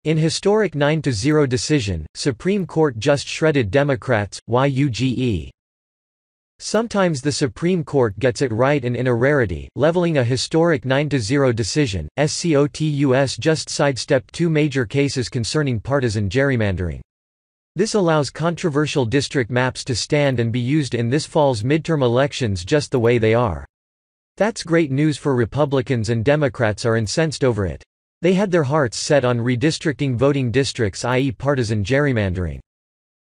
In historic 9-0 decision, Supreme Court just shredded Democrats, Yuge. Sometimes the Supreme Court gets it right and in a rarity, leveling a historic 9-0 decision, SCOTUS just sidestepped two major cases concerning partisan gerrymandering. This allows controversial district maps to stand and be used in this fall's midterm elections just the way they are. That's great news for Republicans, and Democrats are incensed over it. They had their hearts set on redistricting voting districts, i.e. partisan gerrymandering.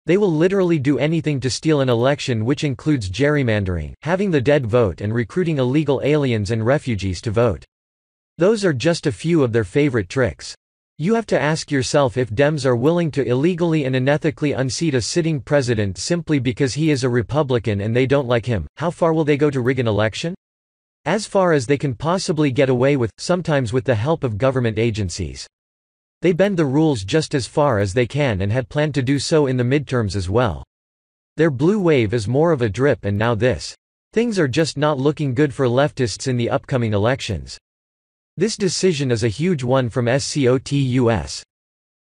They will literally do anything to steal an election, which includes gerrymandering, having the dead vote, and recruiting illegal aliens and refugees to vote. Those are just a few of their favorite tricks. You have to ask yourself, if Dems are willing to illegally and unethically unseat a sitting president simply because he is a Republican and they don't like him, how far will they go to rig an election? As far as they can possibly get away with, sometimes with the help of government agencies. They bend the rules just as far as they can and had planned to do so in the midterms as well. Their blue wave is more of a drip, and now this. Things are just not looking good for leftists in the upcoming elections. This decision is a huge one from SCOTUS.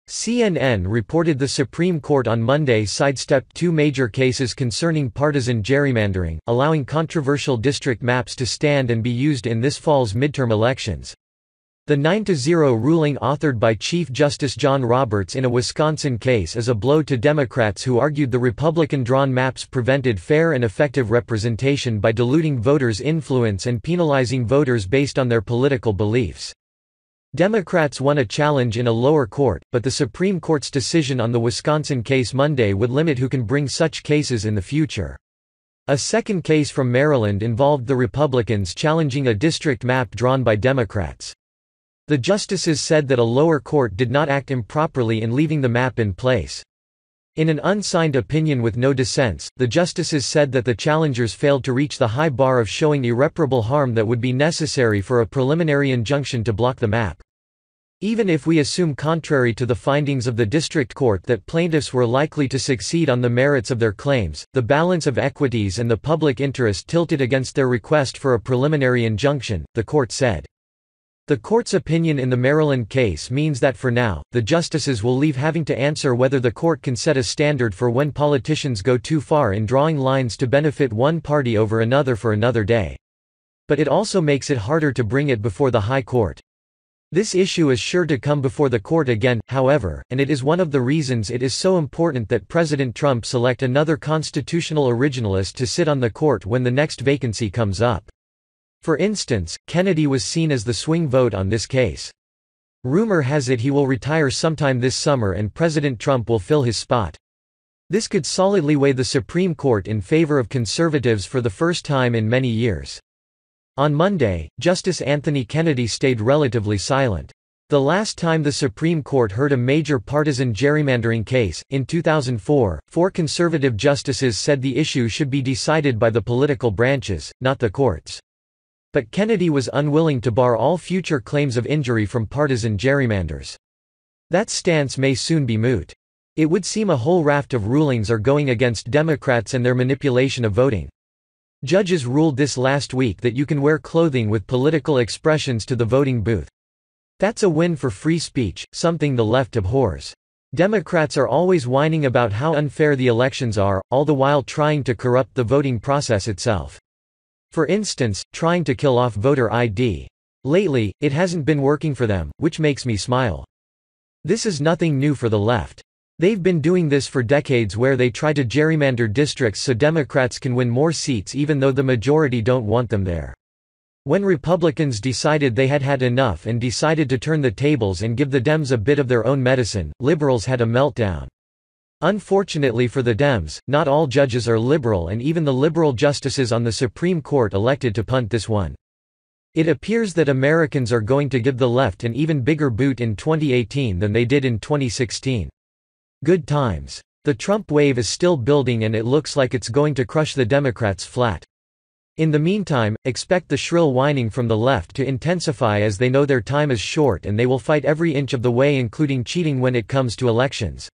CNN reported the Supreme Court on Monday sidestepped two major cases concerning partisan gerrymandering, allowing controversial district maps to stand and be used in this fall's midterm elections. The 9-0 ruling, authored by Chief Justice John Roberts in a Wisconsin case, is a blow to Democrats who argued the Republican-drawn maps prevented fair and effective representation by diluting voters' influence and penalizing voters based on their political beliefs. Democrats won a challenge in a lower court, but the Supreme Court's decision on the Wisconsin case Monday would limit who can bring such cases in the future. A second case from Maryland involved the Republicans challenging a district map drawn by Democrats. The justices said that a lower court did not act improperly in leaving the map in place. In an unsigned opinion with no dissents, the justices said that the challengers failed to reach the high bar of showing irreparable harm that would be necessary for a preliminary injunction to block the map. Even if we assume, contrary to the findings of the district court, that plaintiffs were likely to succeed on the merits of their claims, the balance of equities and the public interest tilted against their request for a preliminary injunction, the court said. The court's opinion in the Maryland case means that for now, the justices will leave having to answer whether the court can set a standard for when politicians go too far in drawing lines to benefit one party over another for another day. But it also makes it harder to bring it before the High Court. This issue is sure to come before the court again, however, and it is one of the reasons it is so important that President Trump select another constitutional originalist to sit on the court when the next vacancy comes up. For instance, Kennedy was seen as the swing vote on this case. Rumor has it he will retire sometime this summer and President Trump will fill his spot. This could solidly weigh the Supreme Court in favor of conservatives for the first time in many years. On Monday, Justice Anthony Kennedy stayed relatively silent. The last time the Supreme Court heard a major partisan gerrymandering case, in 2004, 4 conservative justices said the issue should be decided by the political branches, not the courts. But Kennedy was unwilling to bar all future claims of injury from partisan gerrymanders. That stance may soon be moot. It would seem a whole raft of rulings are going against Democrats and their manipulation of voting. Judges ruled this last week that you can wear clothing with political expressions to the voting booth. That's a win for free speech, something the left abhors. Democrats are always whining about how unfair the elections are, all the while trying to corrupt the voting process itself. For instance, trying to kill off voter ID. Lately, it hasn't been working for them, which makes me smile. This is nothing new for the left. They've been doing this for decades, where they try to gerrymander districts so Democrats can win more seats even though the majority don't want them there. When Republicans decided they had had enough and decided to turn the tables and give the Dems a bit of their own medicine, liberals had a meltdown. Unfortunately for the Dems, not all judges are liberal, and even the liberal justices on the Supreme Court elected to punt this one. It appears that Americans are going to give the left an even bigger boot in 2018 than they did in 2016. Good times. The Trump wave is still building and it looks like it's going to crush the Democrats flat. In the meantime, expect the shrill whining from the left to intensify, as they know their time is short and they will fight every inch of the way, including cheating when it comes to elections.